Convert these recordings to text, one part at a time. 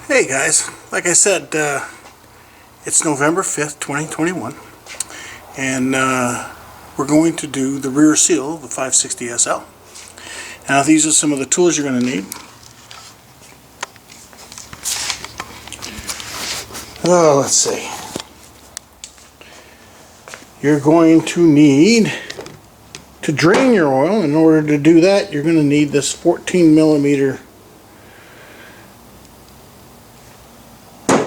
Hey guys, like I said, it's November 5th, 2021, and we're going to do the rear seal of the 560 SL. Now these are some of the tools you're going to need. Oh, let's see. You're going to need to drain your oil. In order to do that, you're going to need this 14 millimeter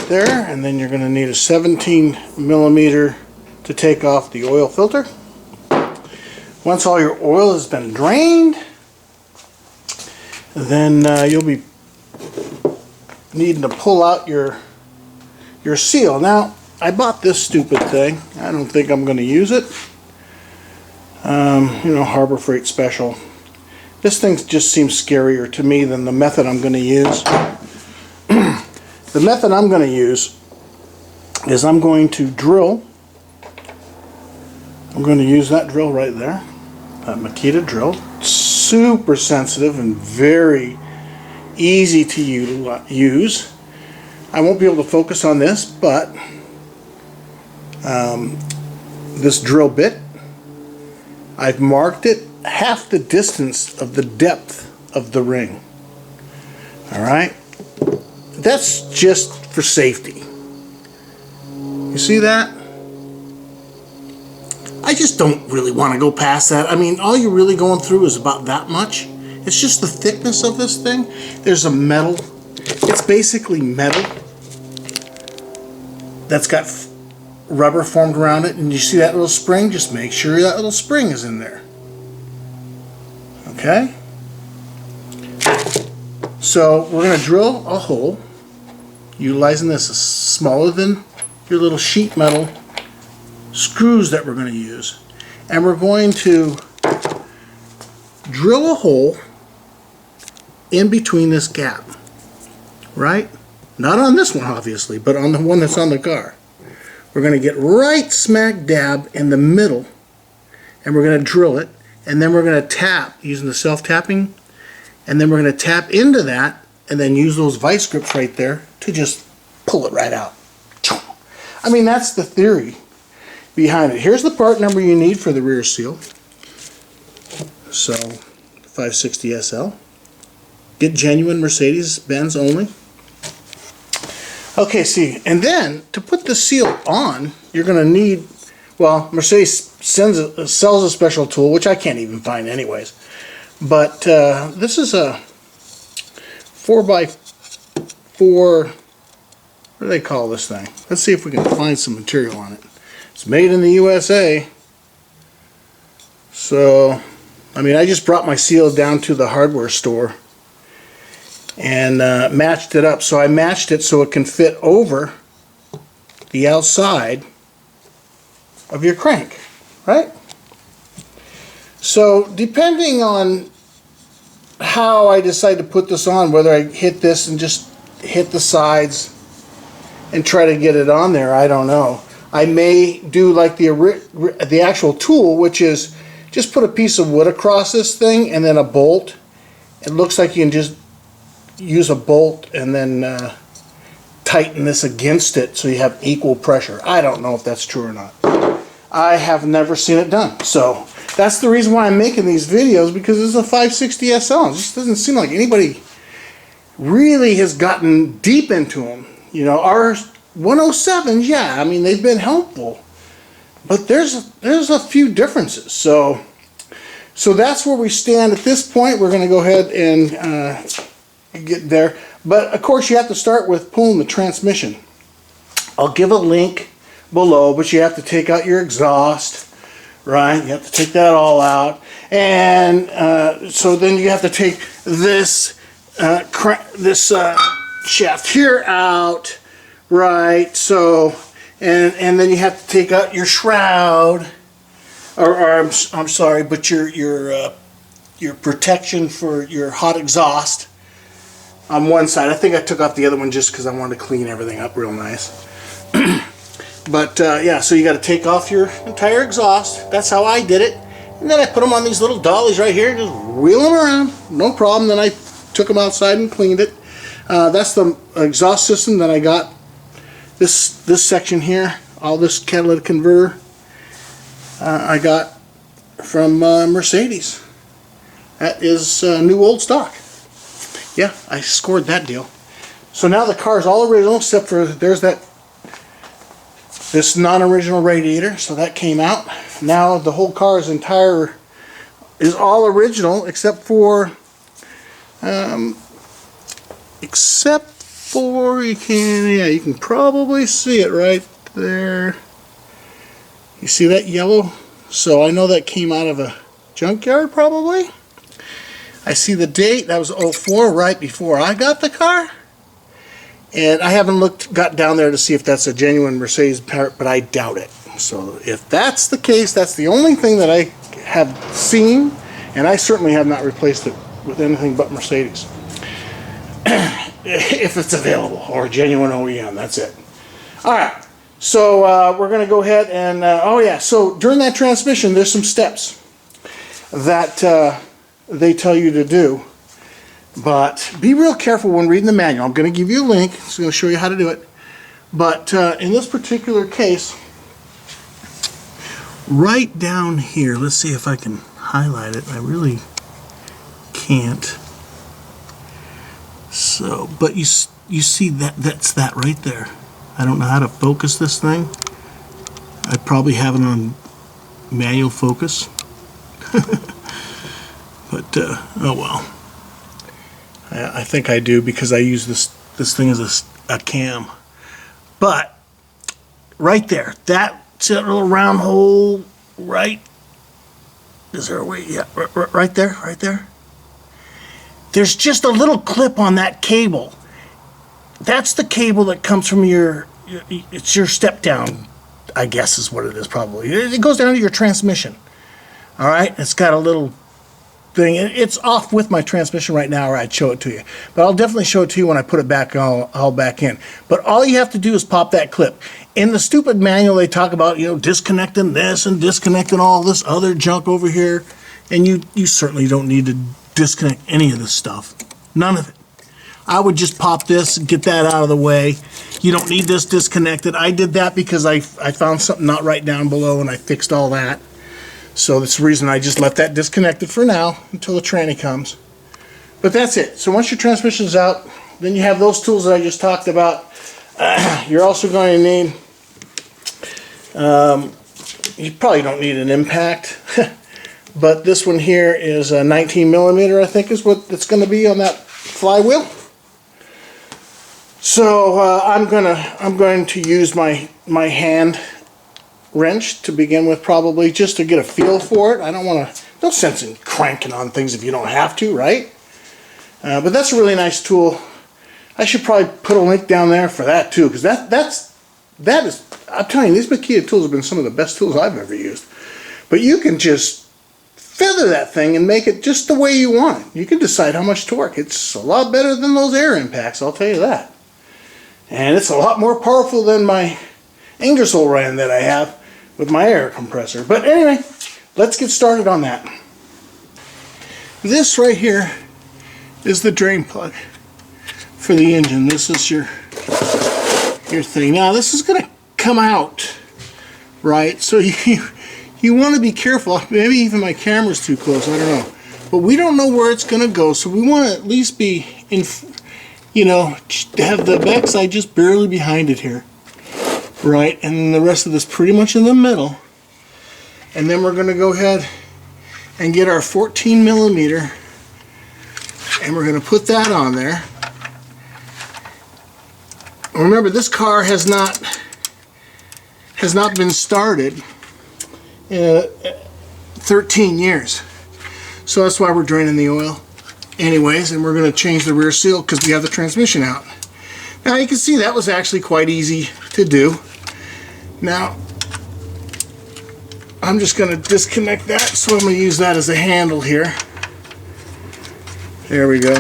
there, and then you're going to need a 17 millimeter to take off the oil filter. Once all your oil has been drained, then you'll be needing to pull out your seal. Now, I bought this stupid thing. I don't think I'm going to use it. You know, Harbor Freight Special. This thing just seems scarier to me than the method I'm going to use. The method I'm going to use is I'm going to drill. I'm going to use that drill right there, that Makita drill. Super sensitive and very easy to use. I won't be able to focus on this, but this drill bit, I've marked it half the distance of the depth of the ring. Alright? That's just for safety. You see that? I just don't really want to go past that. I mean, all you're really going through is about that much. It's just the thickness of this thing. There's a metal. It's basically metal that's got rubber formed around it. And you see that little spring? Just make sure that little spring is in there. Okay? So we're going to drill a hole utilizing this smaller than your little sheet metal screws that we're going to use. And we're going to drill a hole in between this gap. Right? Not on this one, obviously, but on the one that's on the car. We're going to get right smack dab in the middle, and we're going to drill it, and then we're going to tap using the self-tapping, and then we're going to tap into that and then use those vice grips right there to just pull it right out. I mean, that's the theory behind it. Here's the part number you need for the rear seal. So, 560 SL. Get genuine Mercedes-Benz only. Okay, see, and then to put the seal on, you're going to need, well, Mercedes sells a special tool, which I can't even find anyways. But this is a 4x4, what do they call this thing? Let's see if we can find some material on it. It's made in the USA. So, I mean, I just brought my seal down to the hardware store and matched it up. So I matched it so it can fit over the outside of your crank, right? So depending on how I decide to put this on, whether I hit this and just hit the sides and try to get it on there, I don't know. I may do like the actual tool, which is just put a piece of wood across this thing and then a bolt. It looks like you can just use a bolt and then tighten this against it so you have equal pressure. I don't know if that's true or not. I have never seen it done. So that's the reason why I'm making these videos, because it's a 560 SL. It just doesn't seem like anybody really has gotten deep into them. You know, our 107s, yeah, I mean, they've been helpful. But there's a few differences. So that's where we stand at this point. We're going to go ahead and get there. But of course you have to start with pulling the transmission. I'll give a link below, but you have to take out your exhaust, right? You have to take that all out. And so then you have to take this shaft here out, right? So and then you have to take out your shroud, or I'm sorry, but your protection for your hot exhaust on one side. I think I took off the other one just because I wanted to clean everything up real nice. But yeah, so you got to take off your entire exhaust. That's how I did it. And then I put them on these little dollies right here, just wheel them around, no problem. Then I took them outside and cleaned it. That's the exhaust system that I got. This section here, all this catalytic converter, I got from Mercedes. That is new old stock. Yeah, I scored that deal. So now the car is all original except for there's this non-original radiator, so that came out. Now the whole car is all original except for you can probably see it right there. You see that yellow? So I know that came out of a junkyard probably. I see the date, that was 04, right before I got the car. And I haven't got down there to see if that's a genuine Mercedes part, but I doubt it. So if that's the case, that's the only thing that I have seen, and I certainly have not replaced it with anything but Mercedes. If it's available, or genuine OEM, that's it. Alright, so we're going to go ahead and, oh yeah, so during that transmission, there's some steps that they tell you to do. But be real careful when reading the manual. I'm going to give you a link. It's going to show you how to do it. But in this particular case, right down here, let's see if I can highlight it. I really can't. So, but you see that's that right there. I don't know how to focus this thing. I probably have it on manual focus. But oh well. I think I do because I use this thing as a cam. But right there, that's a little round hole. Right? Is there a way? Yeah, right there. There's just a little clip on that cable. That's the cable that comes from it's your step down, I guess is what it is probably. It goes down to your transmission. All right, it's got a little thing. It's off with my transmission right now, or I'd show it to you. But I'll definitely show it to you when I put it back all back in. But all you have to do is pop that clip. In the stupid manual, they talk about disconnecting this and disconnecting all this other junk over here, and you certainly don't need to disconnect any of this stuff. None of it. I would just pop this and get that out of the way. You don't need this disconnected. I did that because I found something not right down below and I fixed all that. So that's the reason I just left that disconnected for now until the tranny comes. But that's it. So once your transmission's out, then you have those tools that I just talked about. You're also going to need, you probably don't need an impact, but this one here is a 19 millimeter, I think is what it's going to be on that flywheel. So I'm going to use my hand wrench to begin with, probably just to get a feel for it. I don't want to, no sense in cranking on things if you don't have to, right? But that's a really nice tool. I should probably put a link down there for that too, because that is, I'm telling you, these Makita tools have been some of the best tools I've ever used. But you can just feather that thing and make it just the way you want it. You can decide how much torque. It's a lot better than those air impacts, I'll tell you that. And it's a lot more powerful than my Ingersoll Rand that I have with my air compressor. But anyway, let's get started on that. This right here is the drain plug for the engine. This is your thing. Now this is going to come out, right? So you want to be careful. Maybe even my camera's too close, I don't know. But we don't know where it's going to go, so we want to at least be in, have the backside just barely behind it here. Right, and then the rest of this pretty much in the middle. And then we're going to go ahead and get our 14 millimeter and we're going to put that on there. Remember, this car has not been started in 13 years. So that's why we're draining the oil anyways, and we're going to change the rear seal because we have the transmission out. Now you can see that was actually quite easy to do. Now I'm just going to disconnect that, so I'm going to use that as a handle here. There we go.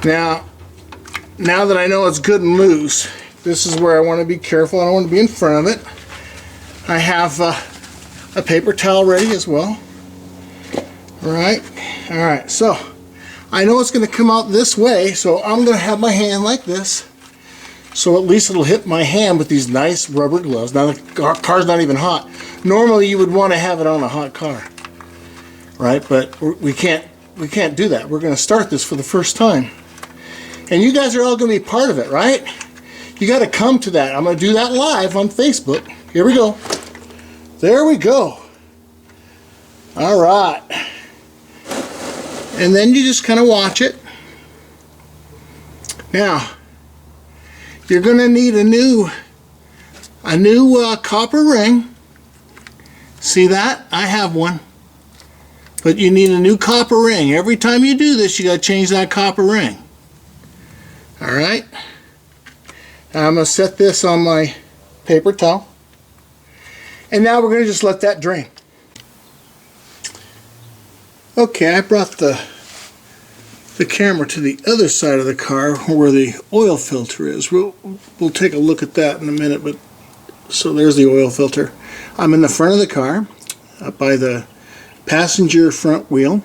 Now that I know it's good and loose, this is where I want to be careful. I don't want to be in front of it. I have a paper towel ready as well. Alright, so I know it's going to come out this way, so I'm going to have my hand like this. So at least it'll hit my hand with these nice rubber gloves. Now the car's not even hot. Normally you would want to have it on a hot car, right? But we can't do that. We're going to start this for the first time. And you guys are all going to be part of it, right? You got to come to that. I'm going to do that live on Facebook. Here we go. There we go. All right. And then you just kind of watch it. Now, you're going to need a new copper ring. See that? I have one. But you need a new copper ring. Every time you do this, you got to change that copper ring. All right. Now I'm going to set this on my paper towel. And now we're going to just let that drain. Okay, I brought the camera to the other side of the car where the oil filter is. We'll take a look at that in a minute. But so there's the oil filter. I'm in the front of the car, up by the passenger front wheel.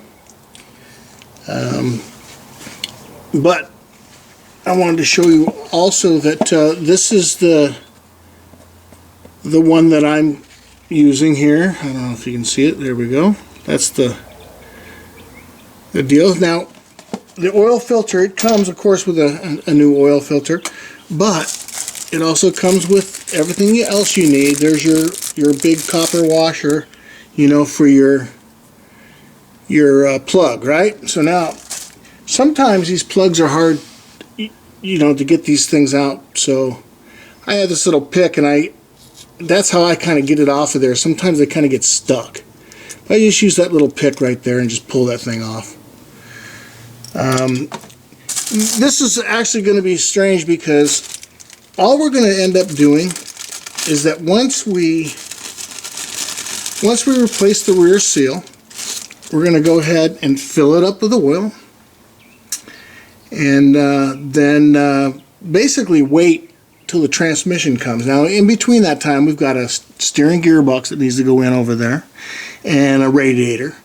But I wanted to show you also that this is the one that I'm using here. I don't know if you can see it. There we go. That's the deal. Now, the oil filter, it comes, of course, with a new oil filter, but it also comes with everything else you need. There's your big copper washer, you know, for your plug, right? So now, sometimes these plugs are hard, you know, to get these things out. So I have this little pick, and that's how I kind of get it off of there. Sometimes they kind of get stuck. I just use that little pick right there and just pull that thing off. This is actually going to be strange because all we're going to end up doing is that once we replace the rear seal, we're going to go ahead and fill it up with oil, and then basically wait till the transmission comes. Now, in between that time, we've got a steering gearbox that needs to go in over there and a radiator.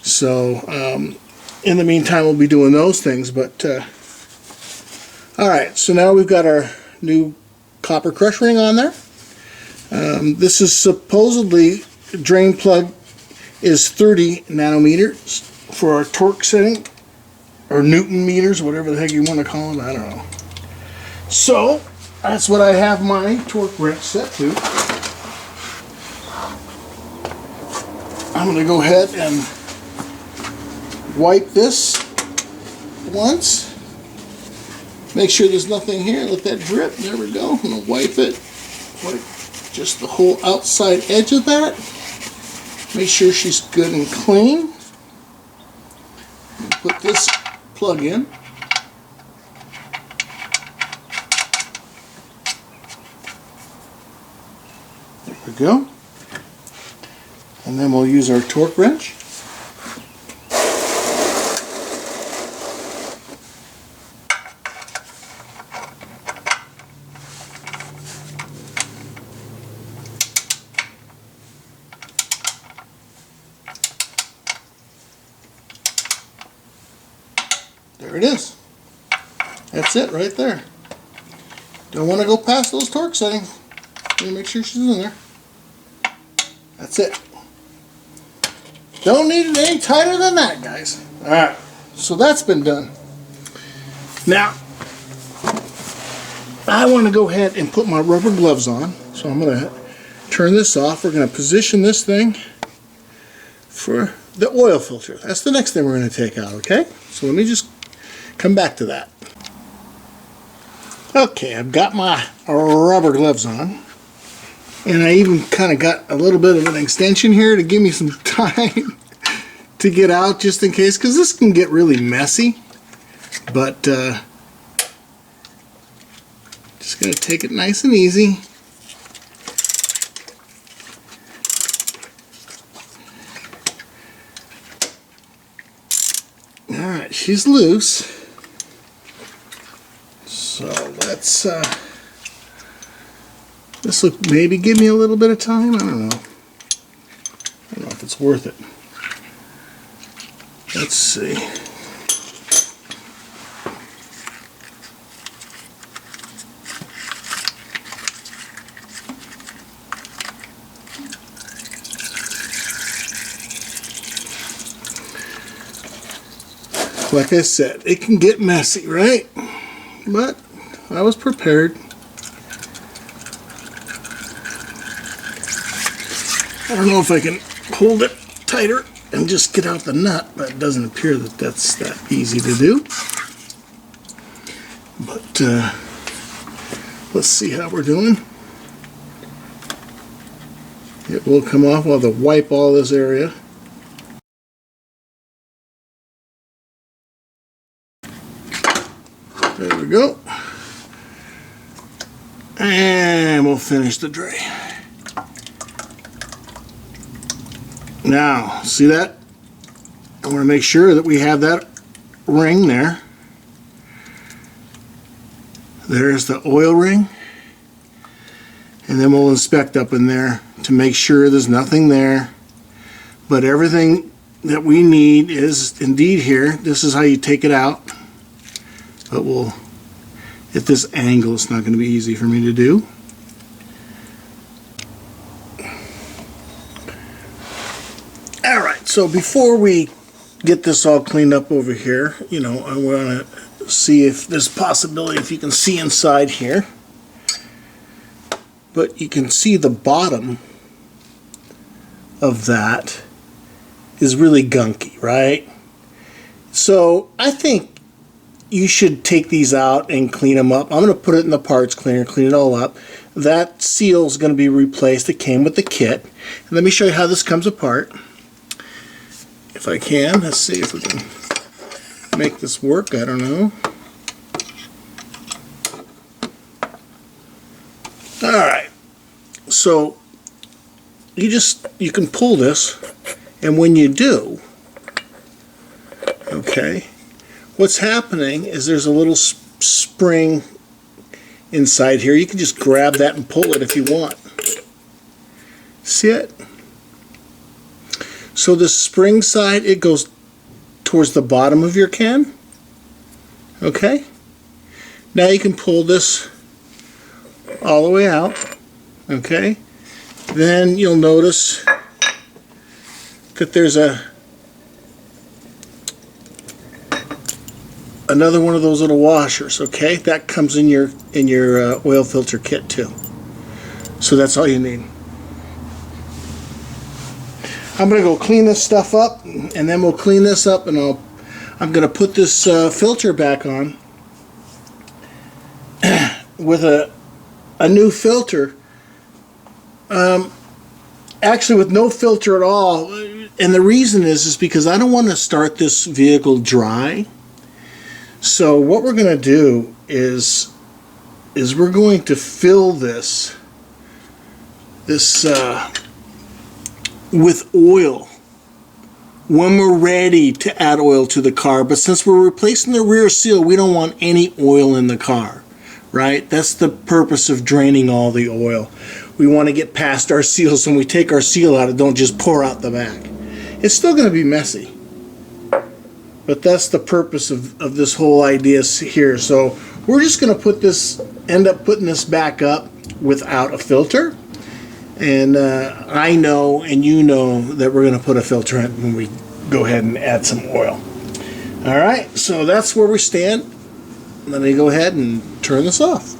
So in the meantime, we'll be doing those things. But alright, so now we've got our new copper crush ring on there. This is supposedly, drain plug is 30 nanometers for our torque setting, or Newton meters, whatever the heck you want to call them, I don't know. So that's what I have my torque wrench set to. I'm going to go ahead and wipe this once. Make sure there's nothing here. Let that drip. There we go. I'm going to wipe it. Wipe just the whole outside edge of that. Make sure she's good and clean. Put this plug in. There we go. And then we'll use our torque wrench. There it is. That's it right there. Don't want to go past those torque settings. Make sure she's in there. That's it. Don't need it any tighter than that, guys. Alright, so that's been done. Now, I want to go ahead and put my rubber gloves on. So I'm going to turn this off. We're going to position this thing for the oil filter. That's the next thing we're going to take out, okay? So let me just come back to that. Okay, I've got my rubber gloves on. And I even kind of got a little bit of an extension here to give me some time to get out, just in case, because this can get really messy. But just going to take it nice and easy. Alright, she's loose. So let's this will maybe give me a little bit of time. I don't know. I don't know if it's worth it. Let's see. like I said, it can get messy, right? But I was prepared. I don't know if I can hold it tighter and just get out the nut, but it doesn't appear that that's that easy to do. But let's see how we're doing. It will come off. I'll have to wipe all this area. There we go. And we'll finish the tray. Now, see that? I want to make sure that we have that ring there. There's the oil ring. And then we'll inspect up in there to make sure there's nothing there. But everything that we need is indeed here. This is how you take it out. But we'll, at this angle, it's not going to be easy for me to do. Alright, so before we get this all cleaned up over here, you know, I want to see if there's possibility if you can see inside here. But you can see the bottom of that is really gunky, right? So I think you should take these out and clean them up. I'm going to put it in the parts cleaner, clean it all up. That seal is going to be replaced. It came with the kit. And let me show you how this comes apart. If I can, let's see if we can make this work. I don't know. Alright, so you can pull this, and when you do, okay, what's happening is there's a little spring inside here. You can just grab that and pull it if you want. See it? So the spring side, it goes towards the bottom of your can. Okay? Now you can pull this all the way out. Okay? Then you'll notice that there's another one of those little washers. Okay? That comes in your oil filter kit too. So that's all you need. I'm going to go clean this stuff up, and then we'll clean this up, and I'm going to put this filter back on with a new filter. Actually, with no filter at all, and the reason is because I don't want to start this vehicle dry. So what we're going to do is we're going to fill this with oil when we're ready to add oil to the car. But since we're replacing the rear seal, we don't want any oil in the car, right? That's the purpose of draining all the oil. We want to get past our seals. When we take our seal out, it don't just pour out the back. It's still going to be messy, but that's the purpose of this whole idea here. So we're just going to end up putting this back up without a filter. And I know, and you know, that we're going to put a filter in when we go ahead and add some oil. Alright, so that's where we stand. Let me go ahead and turn this off.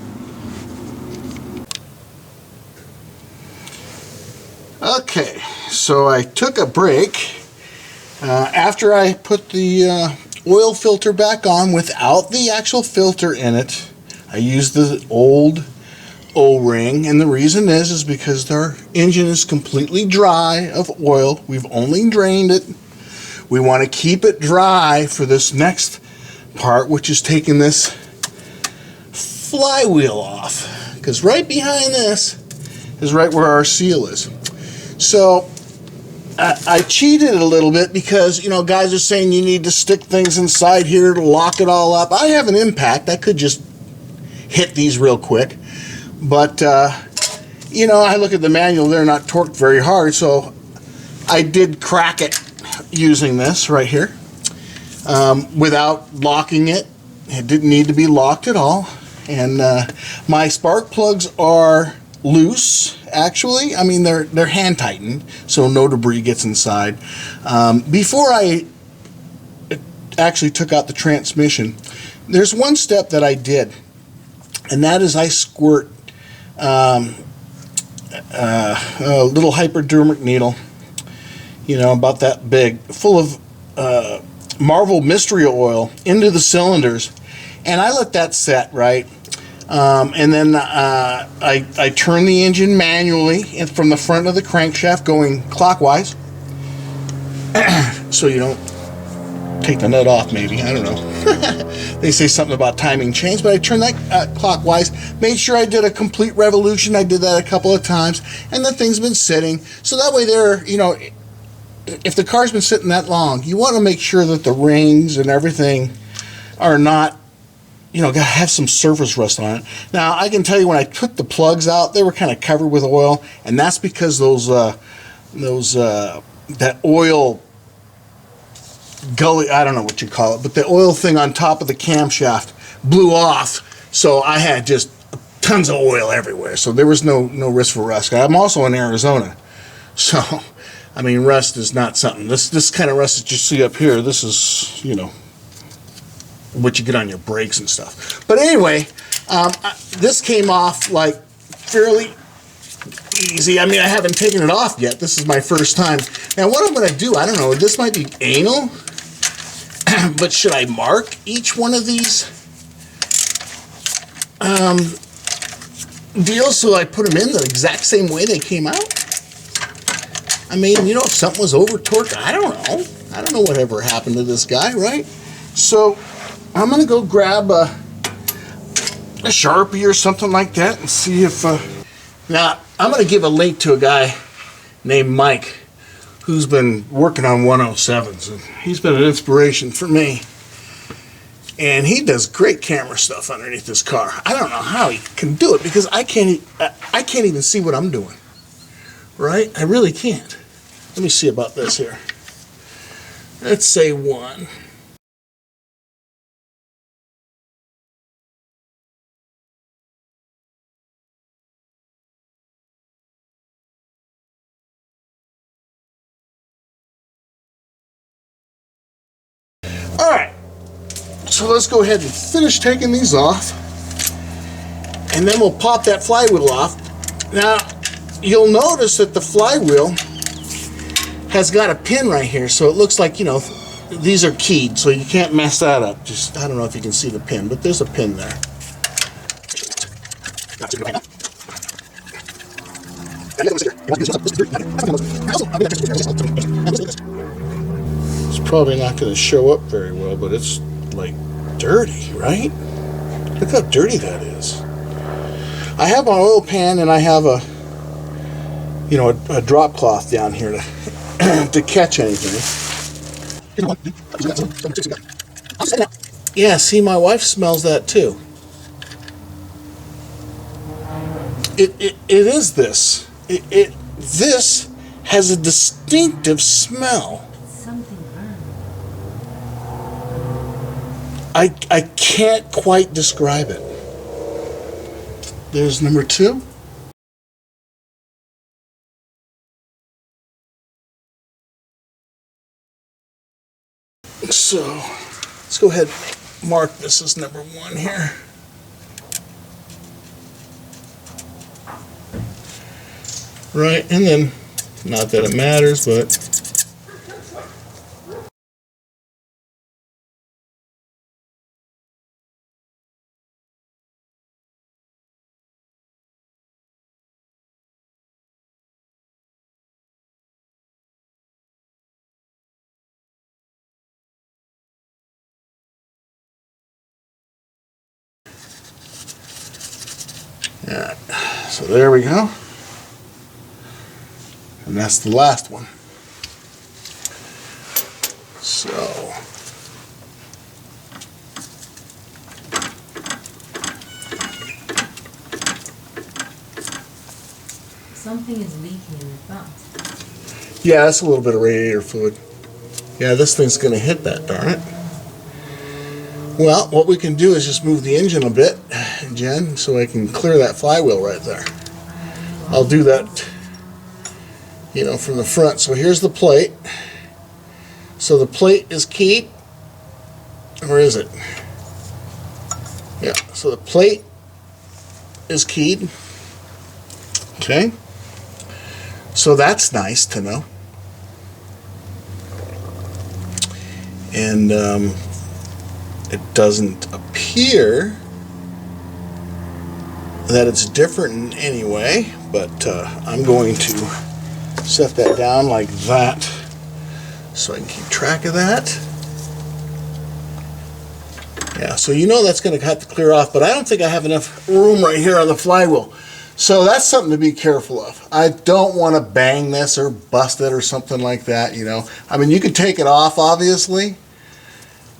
Okay, so I took a break after I put the oil filter back on without the actual filter in it. I used the old O-ring, and the reason is because our engine is completely dry of oil. We've only drained it. We want to keep it dry for this next part, which is taking this flywheel off, because right behind this is right where our seal is. So I cheated a little bit because, you know, guys are saying you need to stick things inside here to lock it all up. I have an impact. I could just hit these real quick. But, you know, I look at the manual, they're not torqued very hard, so I did crack it using this right here without locking it. It didn't need to be locked at all. And my spark plugs are loose, actually. I mean, they're hand tightened, so no debris gets inside. Before I actually took out the transmission, there's one step that I did, and that is I squirt a little hypodermic needle, you know, about that big, full of Marvel mystery oil into the cylinders, and I let that set, right? And then I turn the engine manually from the front of the crankshaft going clockwise, so you don't take the nut off, maybe, I don't know. They say something about timing chains, but I turned that clockwise, made sure I did a complete revolution. I did that a couple of times, and the thing's been sitting, so that way there, you know, if the car's been sitting that long, you want to make sure that the rings and everything are not, you know, gotta have some surface rust on it. Now, I can tell you when I took the plugs out, they were kind of covered with oil, and that's because that oil gully, I don't know what you call it, but the oil thing on top of the camshaft blew off, so I had just tons of oil everywhere, so there was no risk for rust. I'm also in Arizona, so I mean, rust is not something. This kind of rust that you see up here, this is, you know, what you get on your brakes and stuff. But anyway, this came off like fairly easy. I mean, I haven't taken it off yet. This is my first time. Now, what I'm going to do, I don't know, this might be anal, but should I mark each one of these deals so I put them in the exact same way they came out? I mean, you know, if something was over torqued, I don't know. I don't know whatever happened to this guy, right? So I'm going to go grab a Sharpie or something like that and see if... Now, I'm going to give a link to a guy named Mike who's been working on 107s. And he's been an inspiration for me. And he does great camera stuff underneath this car. I don't know how he can do it because I can't even see what I'm doing. Right? I really can't. Let me see about this here. Let's say 1. All right, so let's go ahead and finish taking these off, and then we'll pop that flywheel off. Now, you'll notice that the flywheel has got a pin right here, so it looks like, you know, these are keyed, so you can't mess that up. Just, I don't know if you can see the pin, but there's a pin there. It's probably not going to show up very well, but it's like dirty, right? Look how dirty that is. I have an oil pan and I have a, you know, a drop cloth down here to to catch anything. Yeah, see, my wife smells that too. It is this. This has a distinctive smell. Something burned. I can't quite describe it. There's number 2. So let's go ahead and mark this as number 1 here. Right, and then, not that it matters, but yeah, so there we go. And that's the last one. So Something is leaking in the front. yeah, that's a little bit of radiator fluid. Yeah, this thing's gonna hit that, darn it. Well, what we can do is just move the engine a bit, Jen, so I can clear that flywheel right there. I'll do that, you know, from the front. So here's the plate. So the plate is keyed, Where is it? Yeah, so the plate is keyed. Okay. So that's nice to know. And it doesn't appear that it's different in any way, but I'm going to set that down like that so I can keep track of that. Yeah, so you know that's going to have to clear off, but I don't think I have enough room right here on the flywheel. So that's something to be careful of. I don't want to bang this or bust it or something like that, you know. I mean, you can take it off, obviously.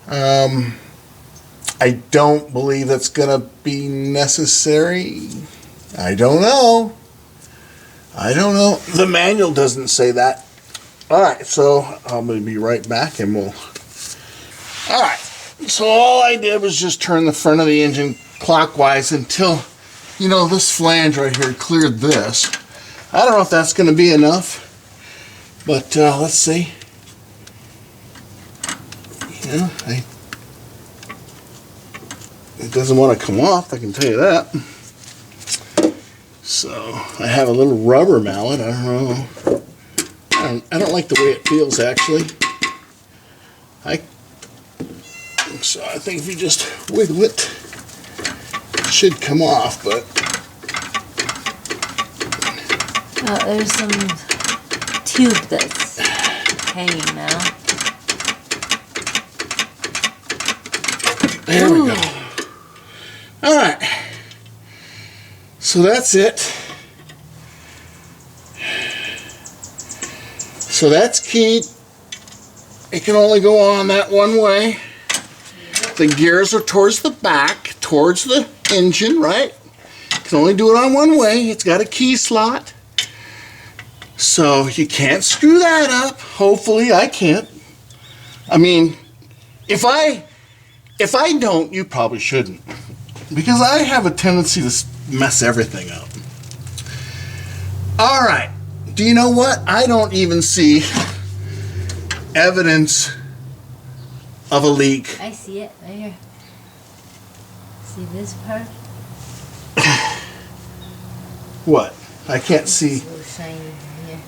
I don't believe that's going to be necessary. I don't know. I don't know. The manual doesn't say that. All right, so I'm going to be right back and we'll... All right, so all I did was just turn the front of the engine clockwise until, you know, this flange right here cleared this. I don't know if that's going to be enough, but let's see. Yeah, it doesn't want to come off, I can tell you that. So I have a little rubber mallet. I don't know. I don't like the way it feels, actually. So I think if you just wiggle it, it should come off, but... there's some tube that's hanging now. There we go. All right. So that's it. So that's keyed. It can only go on that one way. The gears are towards the back, towards the engine, right? You can only do it on one way. It's got a key slot. So you can't screw that up. Hopefully I can't. I mean, if I don't, you probably shouldn't. Because I have a tendency to mess everything up. All right. Do you know what? I don't even see evidence of a leak. I see it right here. See this part? What? I can't see. It's a little shiny here.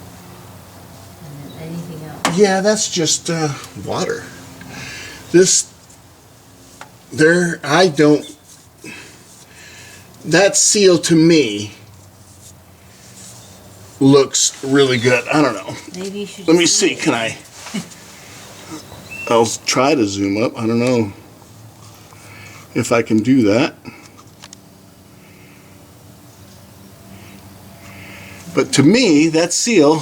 And then anything else. Yeah, that's just water. I don't... That seal to me looks really good. I don't know. Maybe you should... Let me see. Can I... I'll try to zoom up. I don't know if I can do that. But to me, that seal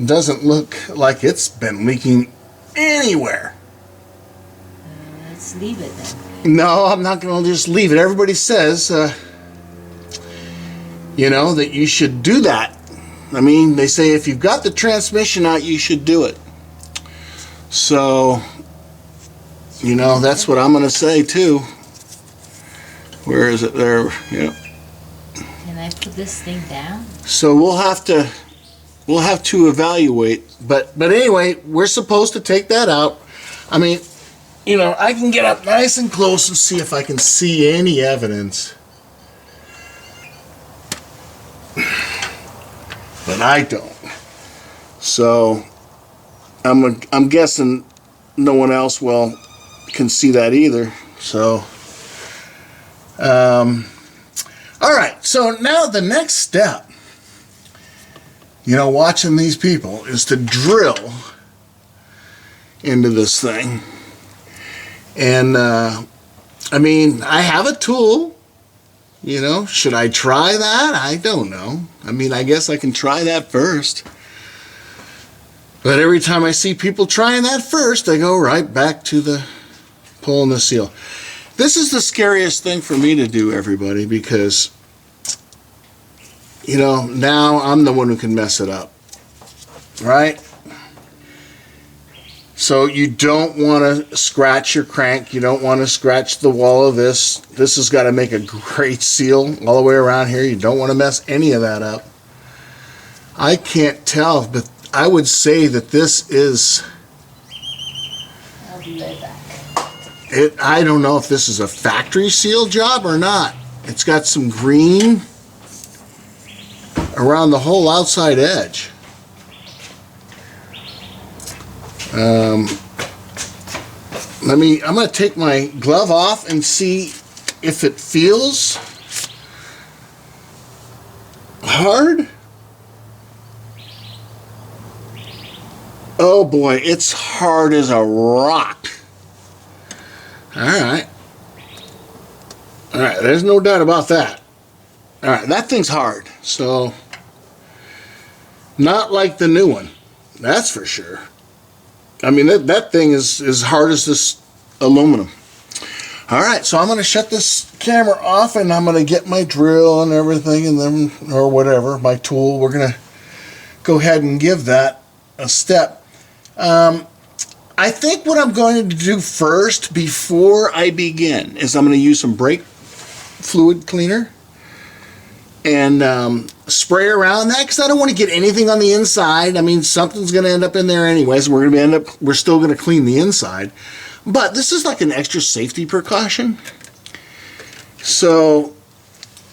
doesn't look like it's been leaking anywhere. Let's leave it then. No, I'm not going to just leave it. Everybody says, you know, that you should do that. I mean, they say if you've got the transmission out, you should do it. So, you know, that's what I'm going to say too. Where is it there? Yeah. Can I put this thing down? So we'll have to evaluate. But anyway, we're supposed to take that out. I mean, you know, I can get up nice and close and see if I can see any evidence. But I don't. So I'm guessing no one else can see that either. So all right, so now the next step, you know, watching these people, is to drill into this thing. And I mean, I have a tool, you know. Should I try that? I don't know. I mean, I guess I can try that first. But every time I see people trying that first, I go right back to the pulling the seal. This is the scariest thing for me to do, everybody, because, you know, now I'm the one who can mess it up, right? So you don't want to scratch your crank. You don't want to scratch the wall of this. This has got to make a great seal all the way around here. You don't want to mess any of that up. I can't tell, but I would say that this is... I'll be right back. I don't know if this is a factory seal job or not. It's got some green around the whole outside edge. I'm going to take my glove off and see if it feels hard. Oh boy, it's hard as a rock. Alright, there's no doubt about that. Alright, that thing's hard, so not like the new one, that's for sure. I mean, that thing is as hard as this aluminum. Alright, so I'm going to shut this camera off and I'm going to get my drill and everything, and then, or whatever, my tool. We're going to go ahead and give that a step. I think what I'm going to do first, before I begin, is I'm going to use some brake fluid cleaner and spray around that, because I don't want to get anything on the inside. I mean, something's going to end up in there anyways. We're still going to clean the inside, but this is like an extra safety precaution. So,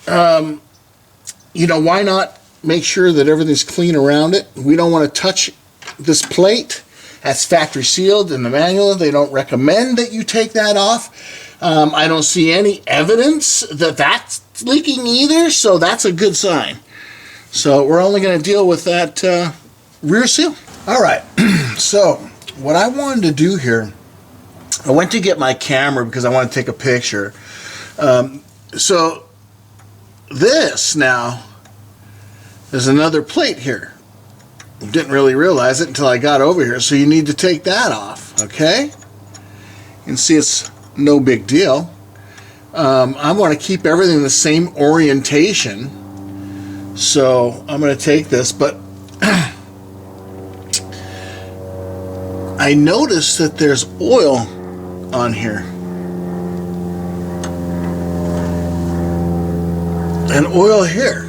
you know, why not make sure that everything's clean around it? We don't want to touch this plate. That's factory sealed. In the manual, they don't recommend that you take that off. I don't see any evidence that that's leaking either, so that's a good sign. So we're only going to deal with that rear seal. All right, so what I wanted to do here, I went to get my camera because I want to take a picture. So this now, there's another plate here. Didn't really realize it until I got over here, so you need to take that off, okay? You can see it's no big deal. I want to keep everything the same orientation, so I'm going to take this, but I noticed that there's oil on here. And oil here.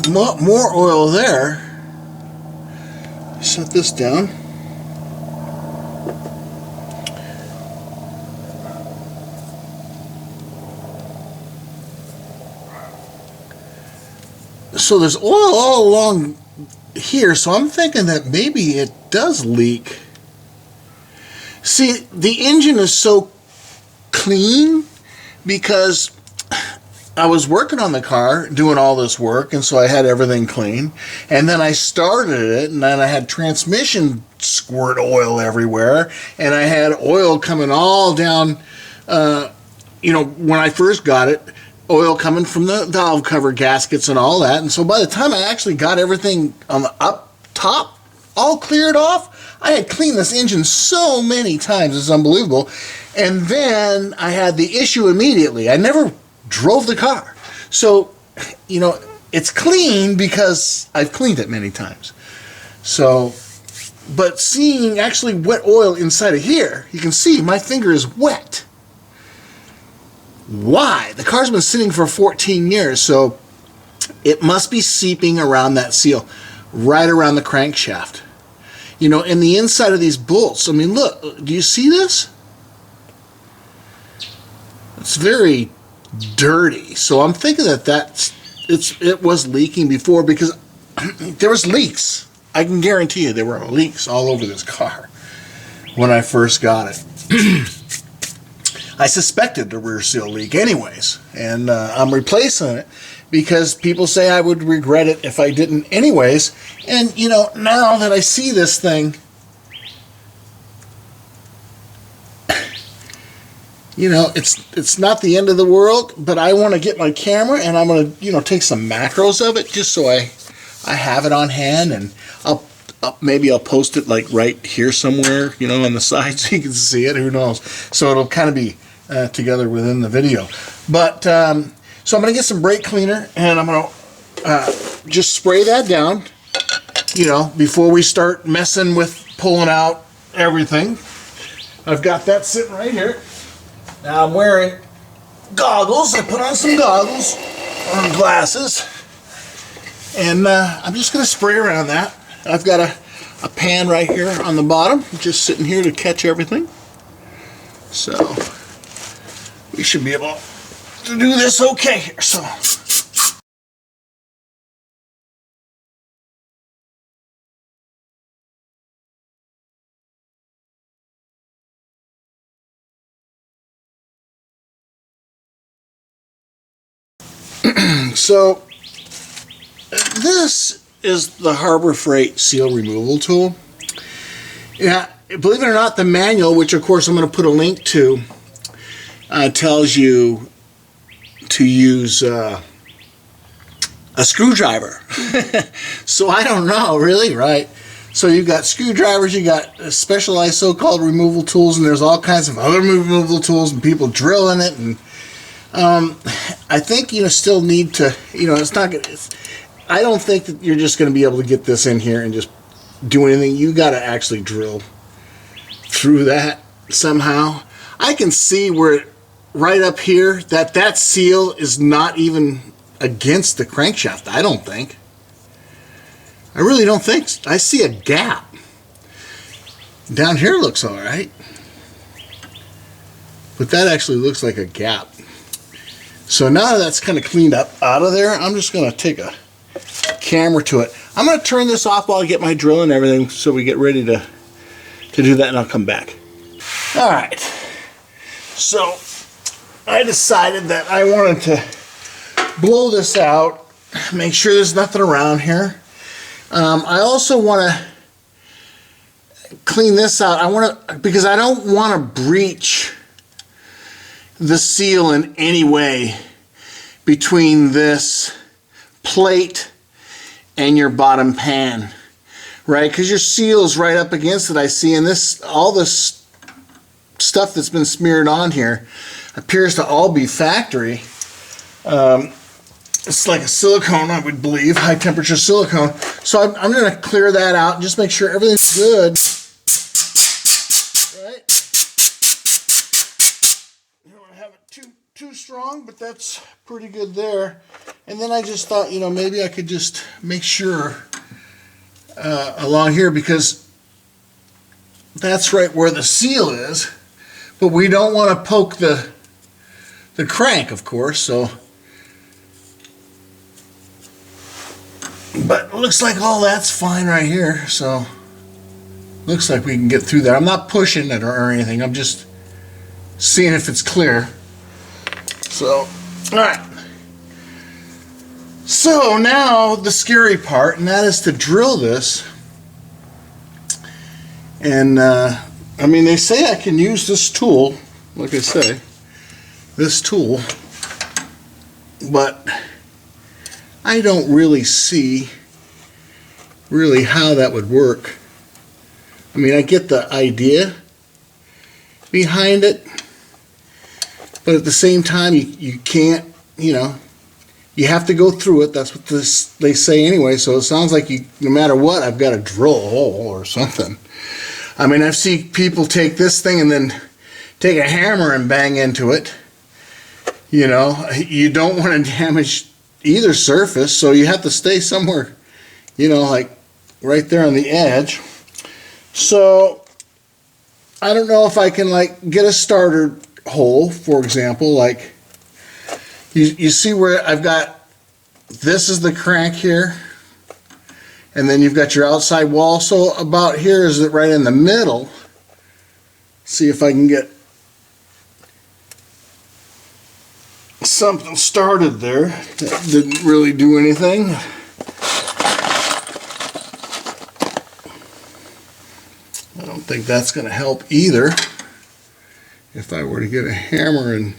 More oil there. Set this down. So there's oil all along here, so I'm thinking that maybe it does leak. See, the engine is so clean because I was working on the car, doing all this work, and so I had everything clean. And then I started it, and then I had transmission squirt oil everywhere, and I had oil coming all down, you know, when I first got it, oil coming from the valve cover gaskets and all that. And so by the time I actually got everything on the up top all cleared off, I had cleaned this engine so many times, it's unbelievable. And then I had the issue immediately. I never drove the car, so you know, it's clean because I've cleaned it many times. So, but seeing actually wet oil inside of here, you can see my finger is wet. Why? The car's been sitting for 14 years, so it must be seeping around that seal, right around the crankshaft. You know, and the inside of these bolts, I mean, look, do you see this? It's very dirty. So I'm thinking that it was leaking before, because there was leaks. I can guarantee you there were leaks all over this car when I first got it. I suspected the rear seal leak anyways, and I'm replacing it because people say I would regret it if I didn't anyways. And you know, now that I see this thing, you know, it's not the end of the world, but I want to get my camera and I'm going to, you know, take some macros of it just so I have it on hand, and maybe I'll post it like right here somewhere, you know, on the side so you can see it. Who knows? So it'll kind of be together within the video. But so I'm going to get some brake cleaner and I'm going to just spray that down, you know, before we start messing with pulling out everything. I've got that sitting right here. Now I'm wearing goggles. I put on some goggles and glasses, and I'm just going to spray around that. I've got a pan right here on the bottom, just sitting here to catch everything. So we should be able to do this okay here. So this is the Harbor Freight seal removal tool. Yeah, believe it or not, the manual, which of course I'm going to put a link to, tells you to use a screwdriver. So I don't know, really, right? So you've got screwdrivers, you got specialized so-called removal tools, and there's all kinds of other removal tools, and people drill in it, and I think you still need to, it's not gonna, I don't think that you're just going to be able to get this in here and just do anything. You got to actually drill through that somehow. I can see where right up here that seal is not even against the crankshaft. I don't think. I really don't think. I see a gap. Down here looks all right, but that actually looks like a gap. So now that's kind of cleaned up out of there, I'm just going to take a camera to it. I'm going to turn this off while I get my drill and everything so we get ready to do that, and I'll come back. All right. So I decided that I wanted to blow this out, make sure there's nothing around here. I also want to clean this out. Because I don't want to breach the seal in any way between this plate and your bottom pan, right? Because your seal is right up against it, I see, and all this stuff that's been smeared on here appears to all be factory. It's like a silicone, I would believe, high temperature silicone. So I'm going to clear that out and just make sure everything's good. Right? You don't want to have it too strong, but that's pretty good there. And then I just thought, maybe I could just make sure along here, because that's right where the seal is. But we don't want to poke the crank, of course, so. But it looks like all that's fine right here, so looks like we can get through that. I'm not pushing it or anything, I'm just seeing if it's clear. So, alright. So now the scary part, and that is to drill this. And they say I can use this tool, like I say, this tool, but I don't really see how that would work. I get the idea behind it, but at the same time you can't, you have to go through it. That's what they say anyway, so it sounds like no matter what, I've got to drill a hole or something. I've seen people take this thing and then take a hammer and bang into it. You don't want to damage either surface, so you have to stay somewhere, like right there on the edge. So I don't know if I can get a starter hole, for example, like you see where I've got, this is the crank here, and then you've got your outside wall, so about here is it right in the middle. See if I can get something started there. That didn't really do anything. I don't think that's going to help either. If I were to get a hammer, and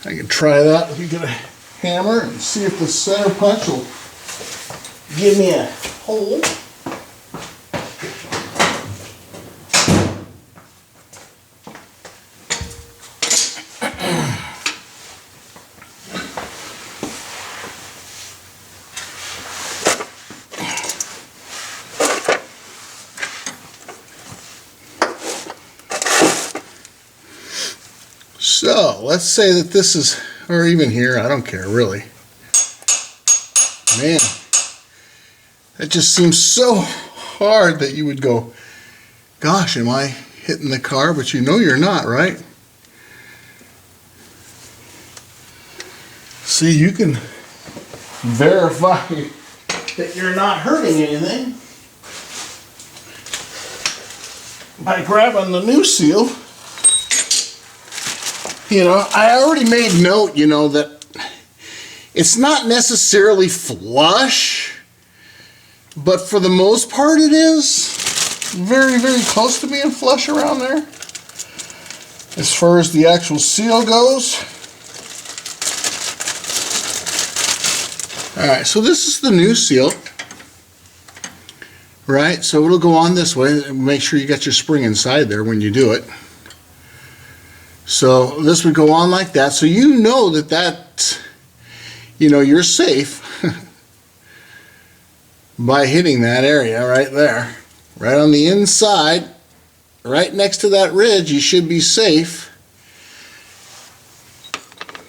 I can try that. If you get a hammer and see if the center punch will give me a hole. So let's say that this is, or even here, I don't care really. Man, It just seems so hard that you would go, gosh, am I hitting the car? But you know you're not, right? See, you can verify that you're not hurting anything by grabbing the new seal. You know, I already made note, you know, that it's not necessarily flush, but for the most part it is very, very close to being flush around there. As far as the actual seal goes. Alright, so this is the new seal. Right, so it'll go on this way. Make sure you got your spring inside there when you do it. So this would go on like that. So you know that you know, you're safe by hitting that area right there. Right on the inside, right next to that ridge, you should be safe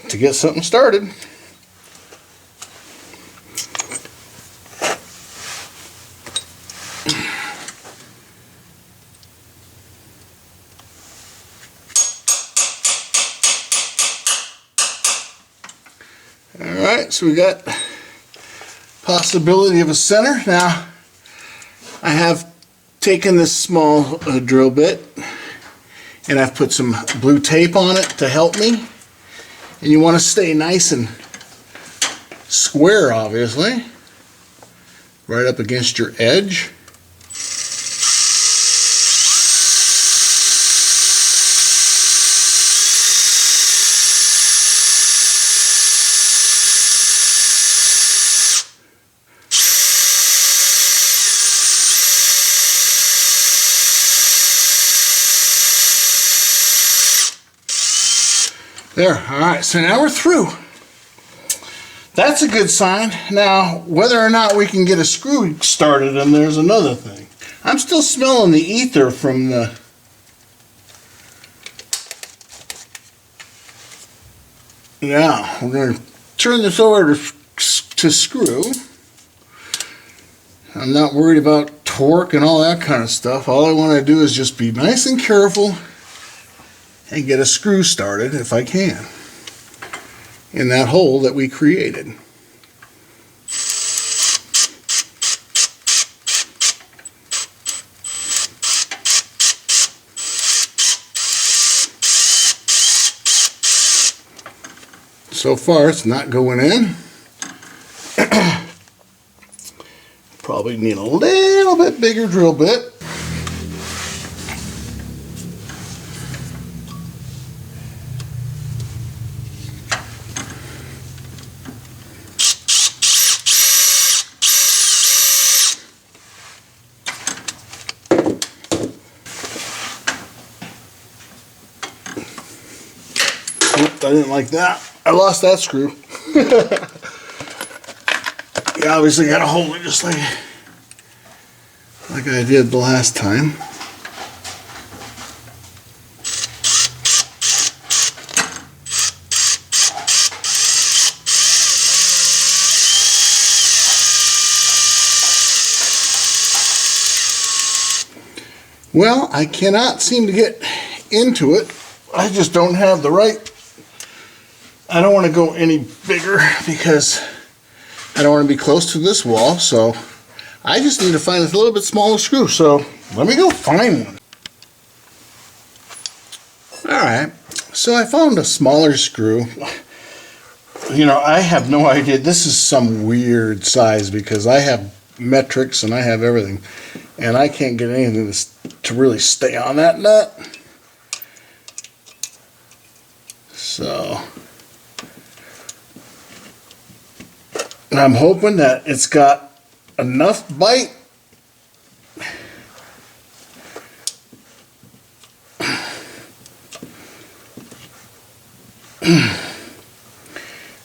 to get something started. Alright, so we got possibility of a center. Now, I have taken this small drill bit and I've put some blue tape on it to help me. And you want to stay nice and square, obviously, right up against your edge. There, alright, so now we're through. That's a good sign. Now, whether or not we can get a screw started, and there's another thing. I'm still smelling the ether from the... Now, we're going to turn this over to screw. I'm not worried about torque and all that kind of stuff. All I want to do is just be nice and careful and get a screw started if I can in that hole that we created. So far it's not going in. Probably need a little bit bigger drill bit. I didn't like that. I lost that screw. You obviously got to hold it just like I did the last time. Well, I cannot seem to get into it. I just don't have the right... I don't want to go any bigger because I don't want to be close to this wall, so I just need to find a little bit smaller screw. So let me go find one. Alright, so I found a smaller screw. You know, I have no idea. This is some weird size because I have metrics and I have everything. And I can't get anything to really stay on that nut. So... and I'm hoping that it's got enough bite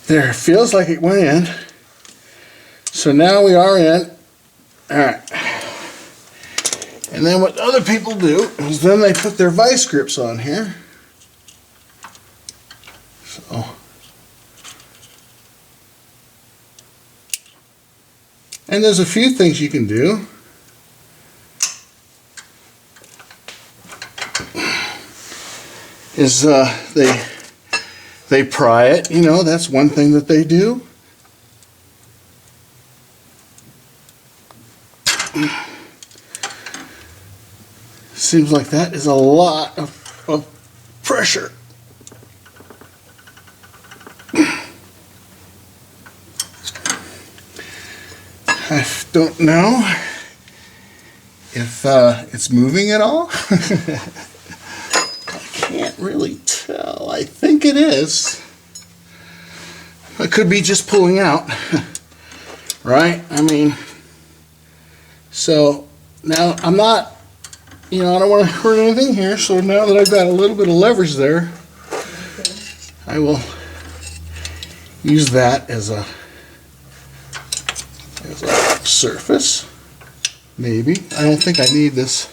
there. Feels like it went in. So now we are in. Alright. And then what other people do is then they put their vice grips on here. So And there's a few things you can do. Is they pry it, you know, that's one thing that they do. Seems like that is a lot of pressure. I don't know if it's moving at all. I can't really tell. I think it is. It could be just pulling out, right? I mean, so now I'm not, you know, I don't want to hurt anything here, so now that I've got a little bit of leverage there, I will use that as a surface, maybe. I don't think I need this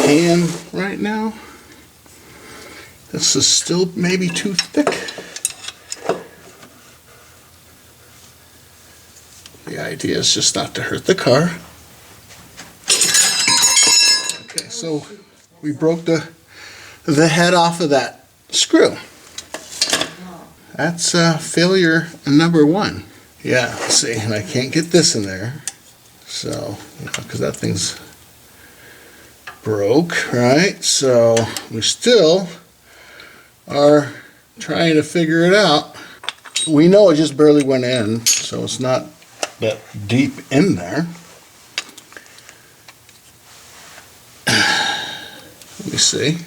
hand right now. This is still maybe too thick. The idea is just not to hurt the car. Okay, so we broke the head off of that screw. That's failure number one. Yeah, see, and I can't get this in there. So, you know, because that thing's broke, right? So we still are trying to figure it out. We know it just barely went in, so it's not that deep in there. Let me see.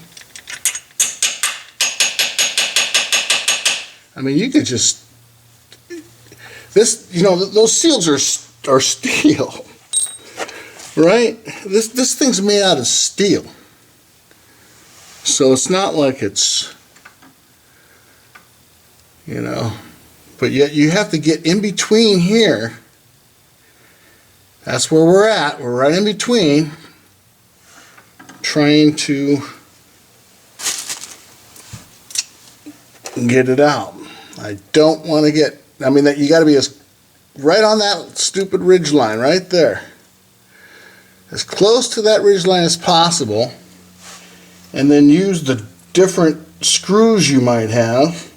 I mean, you could just, this, you know, those seals are steel, right? This thing's made out of steel. So it's not like it's, you know, but yet you have to get in between here. That's where we're at. We're right in between, trying to get it out. I don't want to get, I mean, that you got to be as right on that stupid ridge line right there, as close to that ridge line as possible, and then use the different screws you might have.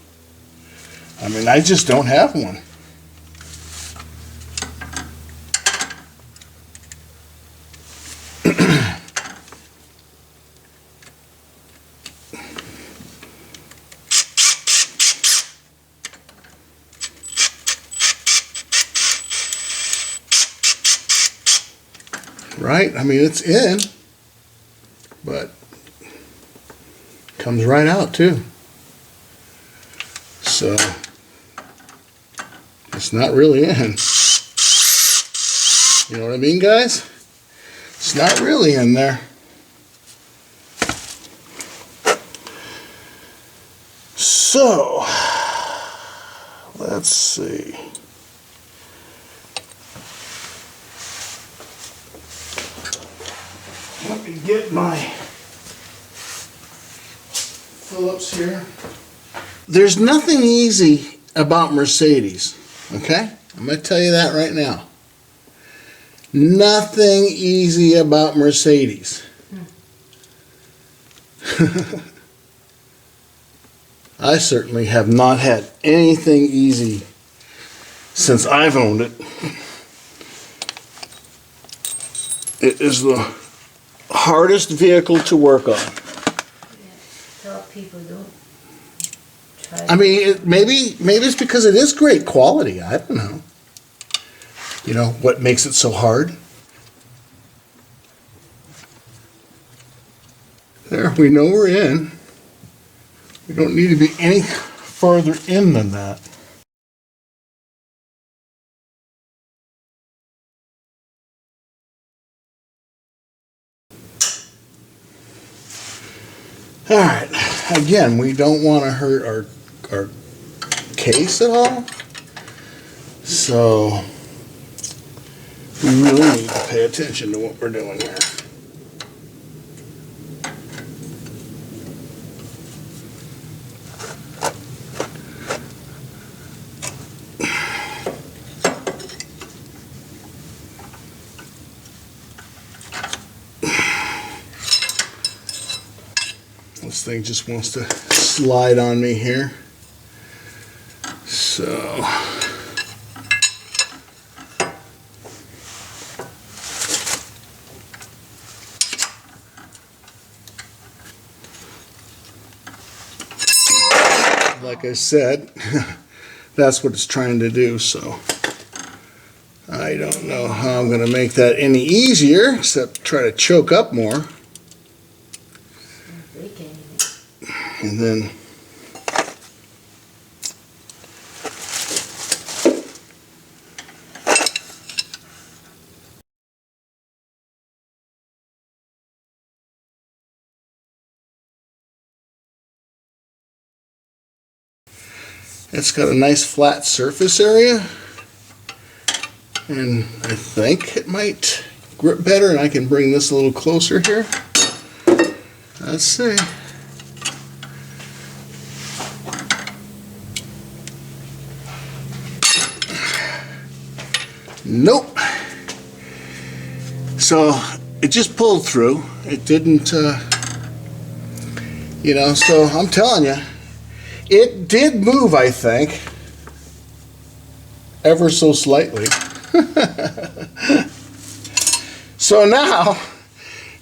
I mean, I just don't have one. Right? I mean, it's in, but comes right out too. So it's not really in. You know what I mean, guys? It's not really in there. So let's see. Let me get my Phillips here. There's nothing easy about Mercedes, okay? I'm going to tell you that right now. Nothing easy about Mercedes. I certainly have not had anything easy since I've owned it. It is the hardest vehicle to work on. Yeah. Tell people don't try. I mean, maybe it's because it is great quality. I don't know. You know what makes it so hard? There, we know we're in. We don't need to be any farther in than that. All right, again, we don't want to hurt our case at all, so we really need to pay attention to what we're doing here. This thing just wants to slide on me here. So like I said, that's what it's trying to do, so I don't know how I'm going to make that any easier except try to choke up more. And then it's got a nice flat surface area, and I think it might grip better, and I can bring this a little closer here. Let's see. Nope. So it just pulled through. It didn't, you know, so I'm telling you, it did move, I think, ever so slightly. So now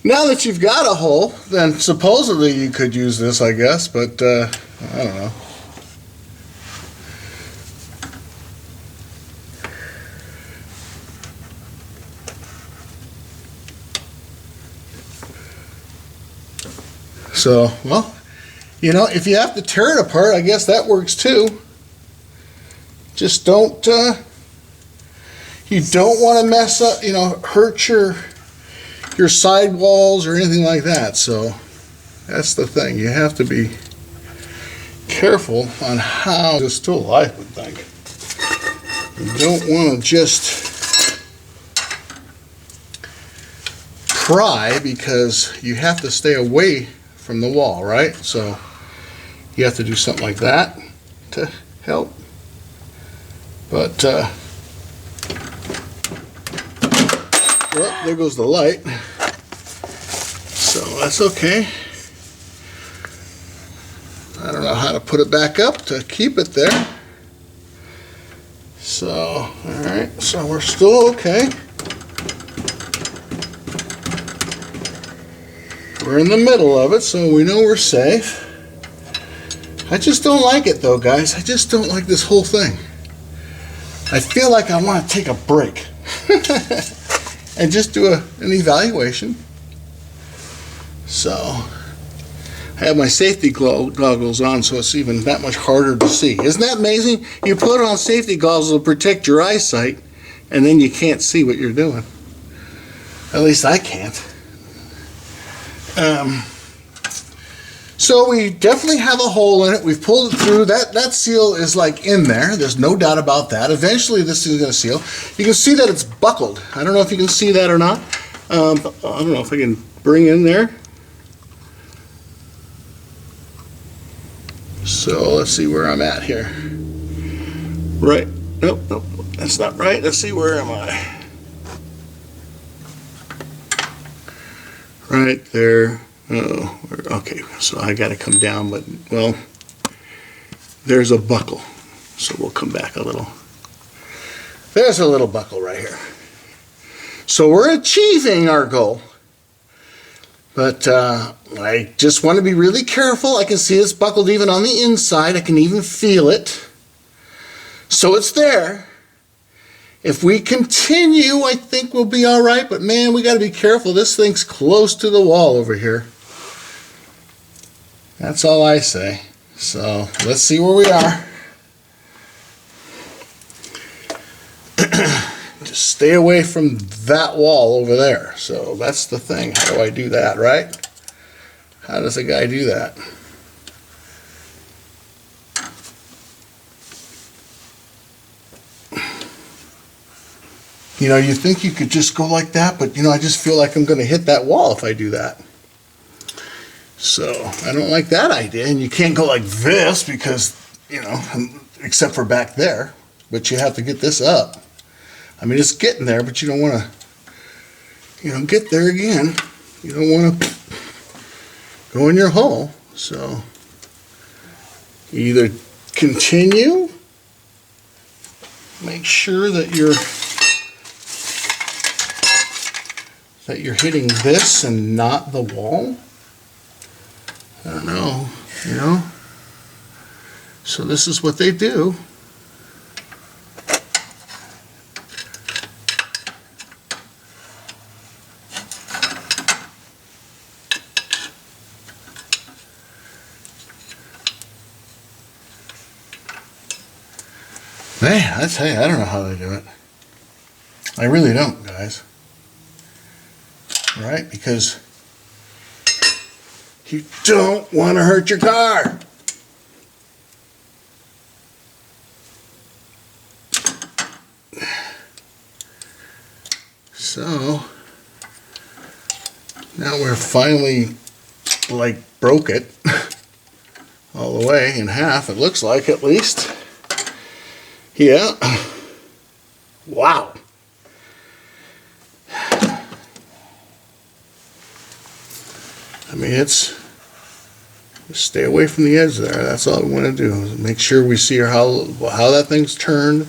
that you've got a hole, then supposedly you could use this, I guess, but I don't know. So, well, you know, if you have to tear it apart, I guess that works too. Just don't, you don't want to mess up, you know, hurt your sidewalls or anything like that. So that's the thing. You have to be careful on how this tool, I would think. You don't want to just pry, because you have to stay away from the wall, right? So you have to do something like that to help. But well, there goes the light. So that's okay. I don't know how to put it back up to keep it there. So, all right, so we're still okay. We're in the middle of it, so we know we're safe. I just don't like it though, guys. I just don't like this whole thing. I feel like I want to take a break and just do an evaluation. So I have my safety goggles on, so it's even that much harder to see. Isn't that amazing? You put on safety goggles to protect your eyesight, and then you can't see what you're doing. At least I can't. So we definitely have a hole in it. We've pulled it through. That seal is like in there. There's no doubt about that. Eventually this is going to seal. You can see that it's buckled. I don't know if you can see that or not. I don't know if I can bring in there. So let's see where I'm at here. Right. Nope, nope. That's not right. Let's see, where am I? Right there. Oh, okay, so I got to come down, but, well, there's a buckle. So we'll come back a little. There's a little buckle right here. So we're achieving our goal. But I just want to be really careful. I can see it's buckled even on the inside. I can even feel it. So it's there. If we continue, I think we'll be all right. But man, we got to be careful. This thing's close to the wall over here. That's all I say. So let's see where we are. Just stay away from that wall over there. So that's the thing. How do I do that, right? How does a guy do that? You know, you think you could just go like that, but you know, I just feel like I'm going to hit that wall if I do that. So I don't like that idea. And you can't go like this because, you know, except for back there, but you have to get this up. I mean, it's getting there, but you don't want to, you know, get there again. You don't want to go in your hole. So either continue, make sure that you're hitting this and not the wall. I don't know, you know. So this is what they do. Man, I tell you, I don't know how they do it. I really don't, guys. Right? Because you don't want to hurt your car. So now we're finally like broke it all the way in half, it looks like, at least. Yeah. Wow. I mean, just stay away from the edge there. That's all we want to do. Is make sure we see how that thing's turned.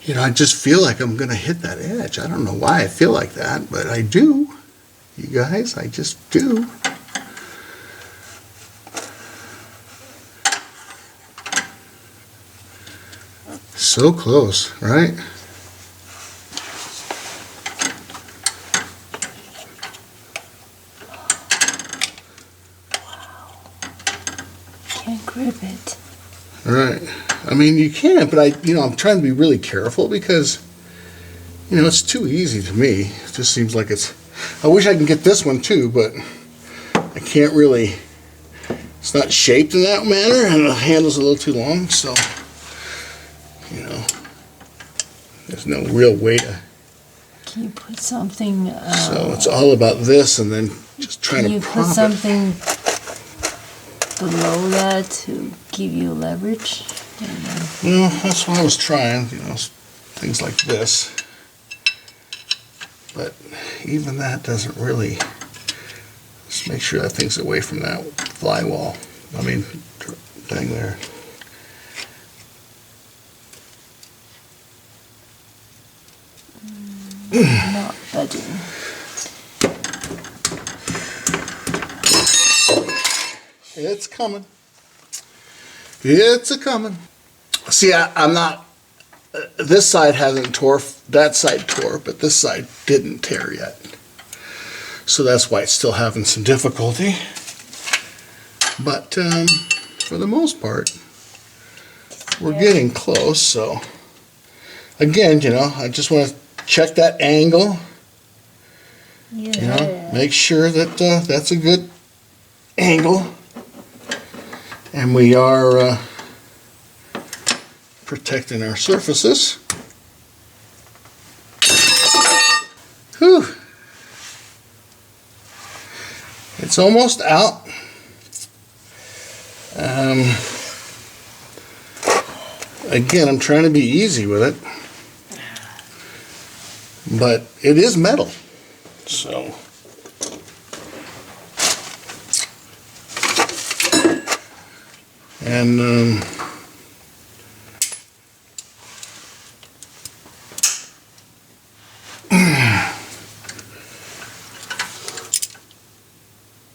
You know, I just feel like I'm going to hit that edge. I don't know why I feel like that, but I do. You guys, I just do. So close, right? Can't grip it. All right. I mean, you can, but I'm trying to be really careful because, it's too easy to me. It just seems like I wish I can get this one too, but I can't really. It's not shaped in that manner, and the handle's a little too long, so, there's no real way to. Can you put something? So it's all about this, and then just trying to prop it. Can you put something below that to give you leverage? That's what I was trying, things like this. But even that doesn't really. Just make sure that thing's away from that flywall. I mean, thing there. Not budging. It's coming. It's a-coming. See, I'm not. This side hasn't tore. That side tore, but this side didn't tear yet. So that's why it's still having some difficulty. But for the most part, we're getting close. So again, I just want to check that angle. Yeah. Make sure that that's a good angle. And we are protecting our surfaces. Whew. It's almost out. Again, I'm trying to be easy with it. But it is metal. So. And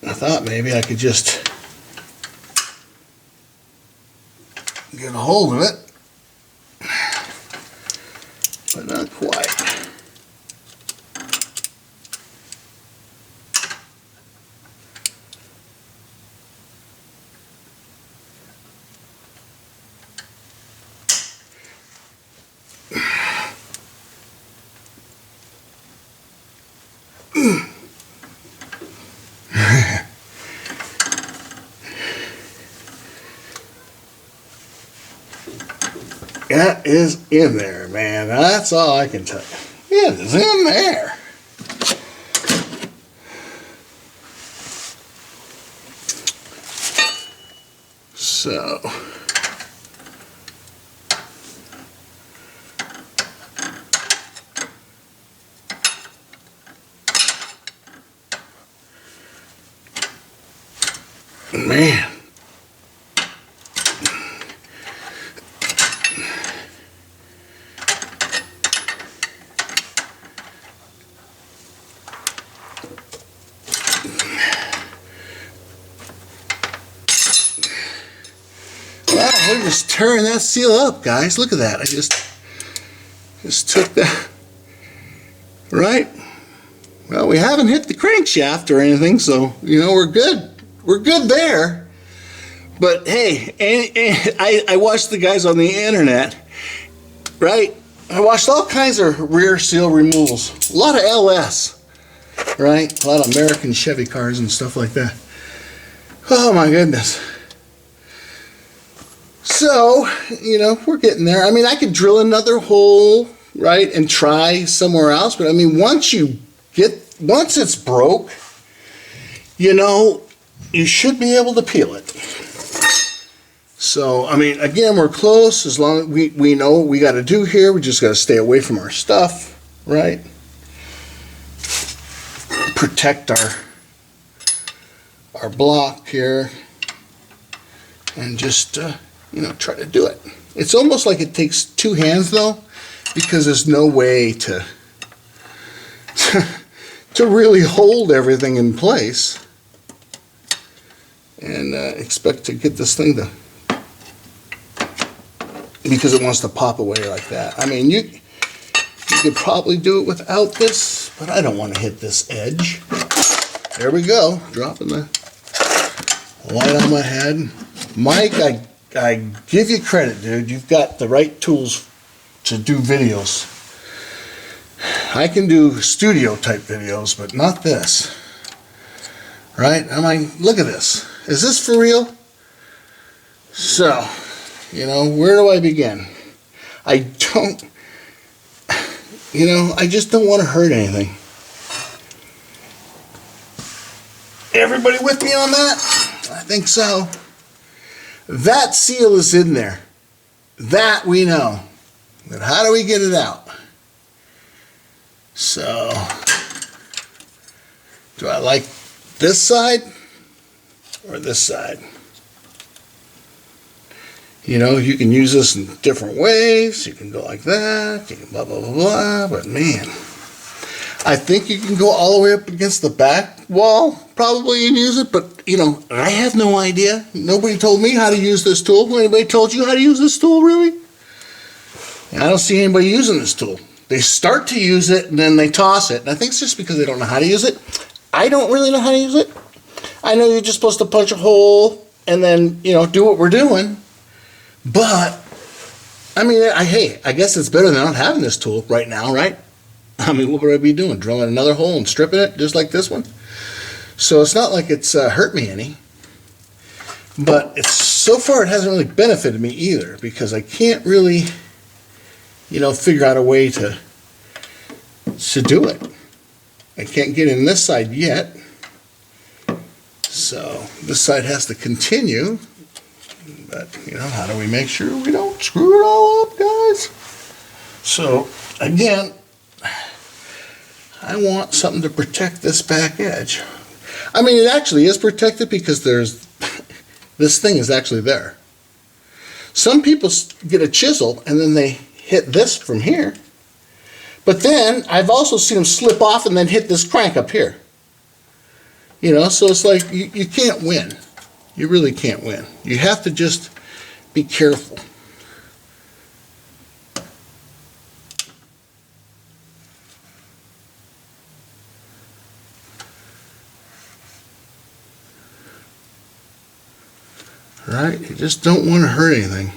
I thought maybe I could just get a hold of it, but not quite. That is in there, man. That's all I can tell you. It is in there. So, Man. Wow, we're just tearing that seal up, guys. Look at that. I just took that. Right? Well, we haven't hit the crankshaft or anything, so, you know, we're good. We're good there. But, hey, I watched the guys on the internet, right? I watched all kinds of rear seal removals. A lot of LS, right? A lot of American Chevy cars and stuff like that. Oh, my goodness. So, you know, we're getting there. I mean, I could drill another hole, right, and try somewhere else. But, I mean, once it's broke, you know, you should be able to peel it. So, I mean, again, we're close. As long as we know what we got to do here, we just got to stay away from our stuff, right? Protect our block here, and just you know, try to do it. It's almost like it takes two hands, though, because there's no way to really hold everything in place and expect to get this thing to, because it wants to pop away like that. I mean, you could probably do it without this, but I don't want to hit this edge. There we go, dropping the light on my head. Mike, I give you credit, dude. You've got the right tools to do videos. I can do studio type videos, but not this. Right? I mean, look at this. Is this for real? So, you know, where do I begin? I don't, you know, I just don't want to hurt anything. Everybody with me on that? I think so. That seal is in there. That we know. But how do we get it out? So, do I like this side or this side? You know, you can use this in different ways. You can go like that. You can blah, blah, blah, blah. But man, I think you can go all the way up against the back wall probably and use it. But, you know, I have no idea. Nobody told me how to use this tool. Anybody told you how to use this tool, really? I don't see anybody using this tool. They start to use it and then they toss it. And I think it's just because they don't know how to use it. I don't really know how to use it. I know you're just supposed to punch a hole and then, you know, do what we're doing. But, I mean, hey, I guess it's better than not having this tool right now, right? I mean, what would I be doing? Drilling another hole and stripping it just like this one? So it's not like it's hurt me any. But so far it hasn't really benefited me either, because I can't really, you know, figure out a way to do it. I can't get in this side yet. So this side has to continue. But, you know, how do we make sure we don't screw it all up, guys? So, again, I want something to protect this back edge. I mean, it actually is protected because there's, this thing is actually there. Some people get a chisel and then they hit this from here. But then, I've also seen them slip off and then hit this crank up here. You know, so it's like, you can't win. You really can't win. You have to just be careful. Right? You just don't want to hurt anything.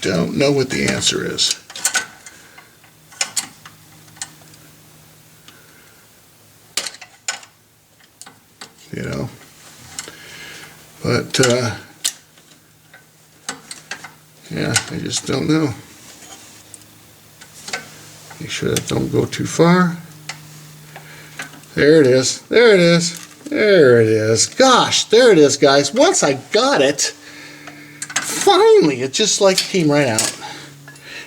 don't know what the answer is. You know, but yeah, I just don't know. Make sure that don't go too far. There it is. There it is. There it is. Gosh, there it is, guys. Once I got it, finally, it just like came right out.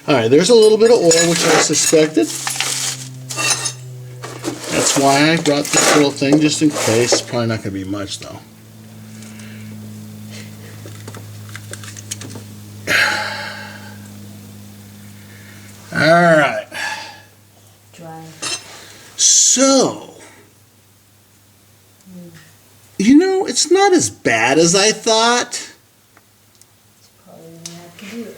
All right, there's a little bit of oil, which I suspected. That's why I brought this little thing, just in case. It's probably not going to be much, though. All right. Dry. So, you know, it's not as bad as I thought. Probably gonna have to do it.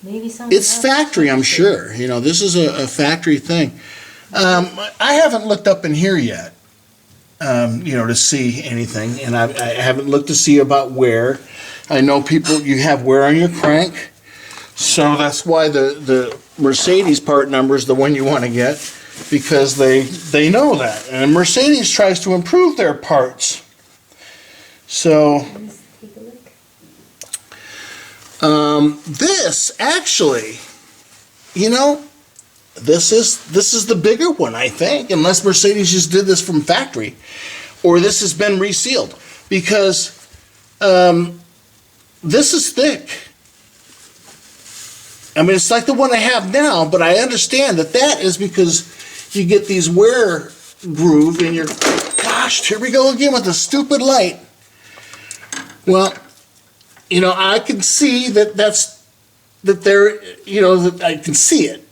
Maybe some. It's factory, I'm sure. You know, this is a factory thing. I haven't looked up in here yet, you know, to see anything. And I haven't looked to see about wear. I know people, you have wear on your crank. So that's why the Mercedes part number is the one you want to get, because they know that. And Mercedes tries to improve their parts. So Let's take a look. this actually, you know, this is the bigger one, I think, unless Mercedes just did this from factory, or this has been resealed, because this is thick. I mean, it's like the one I have now, but I understand that that is because you get these wear groove in your, gosh, here we go again with the stupid light. Well, you know, I can see that that there, you know, that I can see it.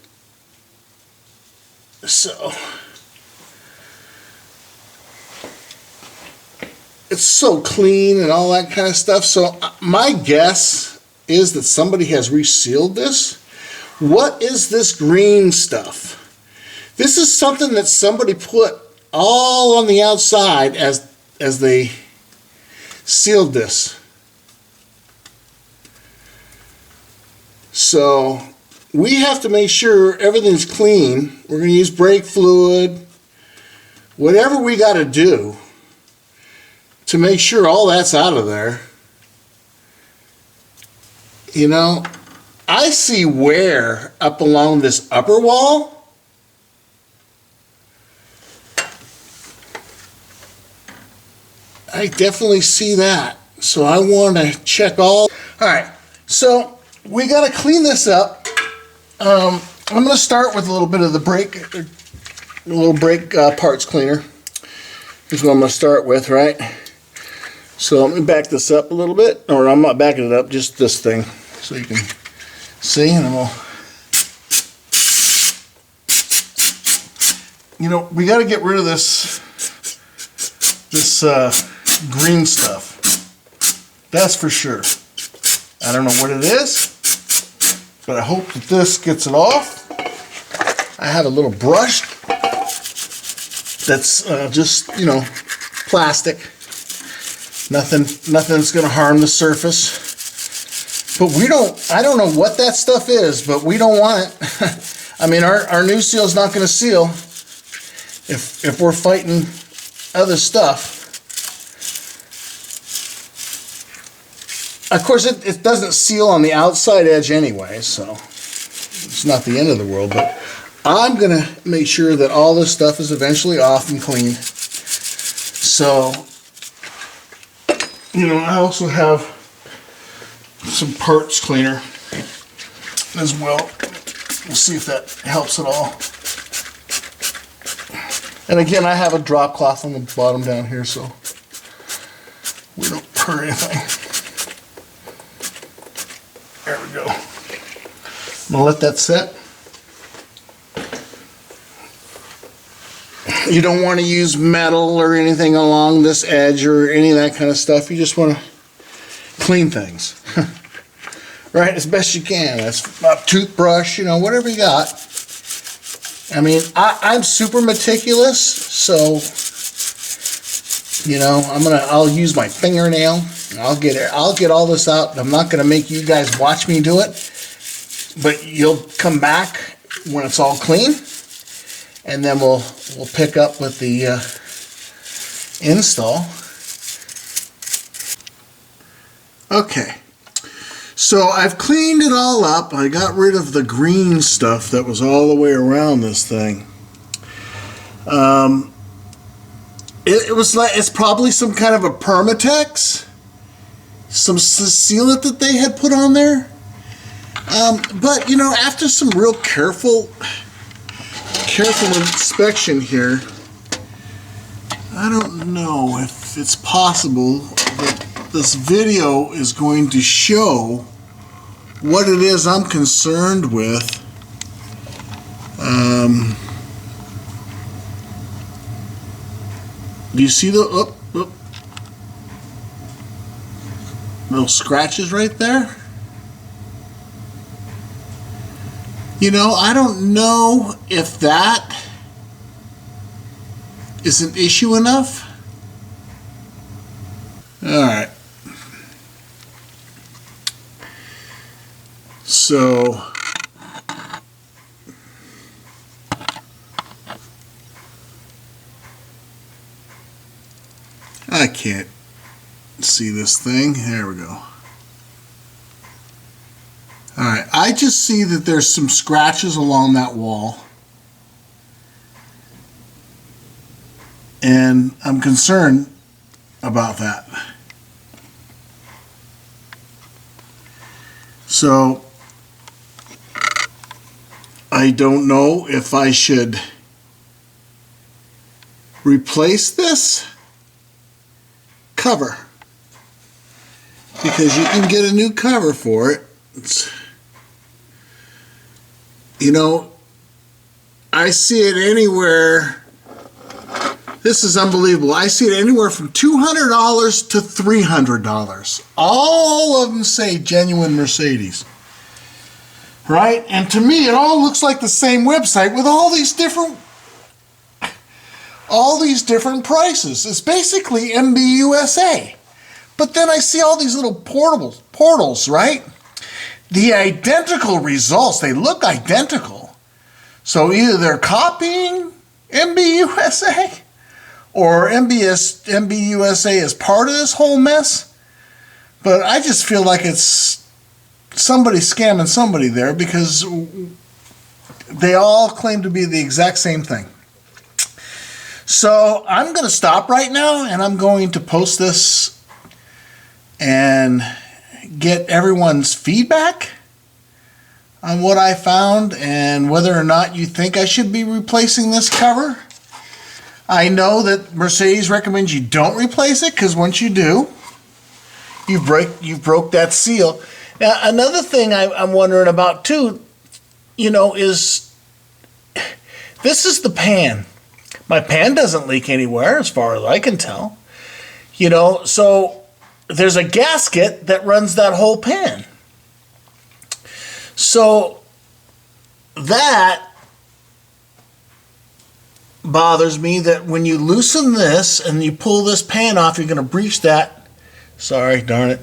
So, it's so clean and all that kind of stuff. So my guess is that somebody has resealed this. What is this green stuff? This is something that somebody put all on the outside as they sealed this. So we have to make sure everything's clean. We're going to use brake fluid, whatever we got to do to make sure all that's out of there. You know, I see wear up along this upper wall. I definitely see that. So I want to check all. All right, so we got to clean this up. I'm going to start with a little bit of the brake, parts cleaner. Here's what I'm going to start with, right? So let me back this up a little bit, or I'm not backing it up, just this thing, so you can see, and then we'll, you know, we got to get rid of this green stuff. That's for sure. I don't know what it is, but I hope that this gets it off. I have a little brush that's just, you know, plastic. Nothing's going to harm the surface. But I don't know what that stuff is, but we don't want it. I mean, our new seal's not going to seal if we're fighting other stuff. Of course, it doesn't seal on the outside edge anyway, so it's not the end of the world, but I'm going to make sure that all this stuff is eventually off and clean. So, you know, I also have some parts cleaner as well. We'll see if that helps at all. And again, I have a drop cloth on the bottom down here, so we don't hurt anything. There we go. I'm gonna let that set. You don't want to use metal or anything along this edge or any of that kind of stuff. You just want to clean things, right, as best you can. That's a toothbrush, you know, whatever you got. I mean, I'm super meticulous, so, you know, I'll use my fingernail I'll get all this out. I'm not going to make you guys watch me do it, but you'll come back when it's all clean, and then we'll pick up with the install. Okay, so I've cleaned it all up. I got rid of the green stuff that was all the way around this thing. It was like, it's probably some kind of a Permatex, some sealant that they had put on there. But you know, after some real careful inspection here, I don't know if it's possible that this video is going to show what it is I'm concerned with. Do you see the little scratches right there? You know, I don't know if that is an issue enough. All right. So I can't see this thing. There we go. Alright, I just see that there's some scratches along that wall. And I'm concerned about that. So I don't know if I should replace this cover, because you can get a new cover for it. You know, I see it anywhere. This is unbelievable. I see it anywhere from $200 to $300. All of them say genuine Mercedes. Right? And to me, it all looks like the same website with all these different prices. It's basically MBUSA. But then I see all these little portals, right? The identical results, they look identical. So either they're copying MBUSA or MBUSA is part of this whole mess. But I just feel like it's somebody scamming somebody there, because they all claim to be the exact same thing. So I'm going to stop right now, and I'm going to post this and get everyone's feedback on what I found and whether or not you think I should be replacing this cover. I know that Mercedes recommends you don't replace it, because once you do, you broke that seal. Now, another thing I'm wondering about too, you know, is this is the pan. My pan doesn't leak anywhere as far as I can tell. You know, so there's a gasket that runs that whole pan. So that bothers me, that when you loosen this and you pull this pan off, you're going to breach that. Sorry, darn it.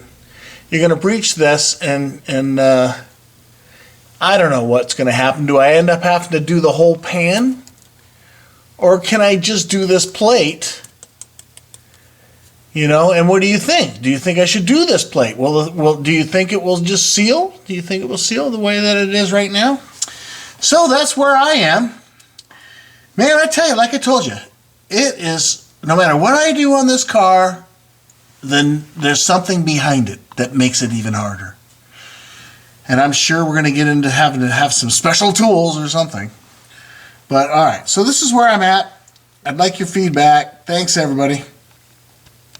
You're going to breach this, and I don't know what's going to happen. Do I end up having to do the whole pan? Or can I just do this plate? You know, and what do you think? Do you think I should do this plate? Well, do you think it will just seal? Do you think it will seal the way that it is right now? So that's where I am. Man, I tell you, like I told you, it is, no matter what I do on this car, then there's something behind it that makes it even harder. And I'm sure we're going to get into having to have some special tools or something. But all right, so this is where I'm at. I'd like your feedback. Thanks, everybody.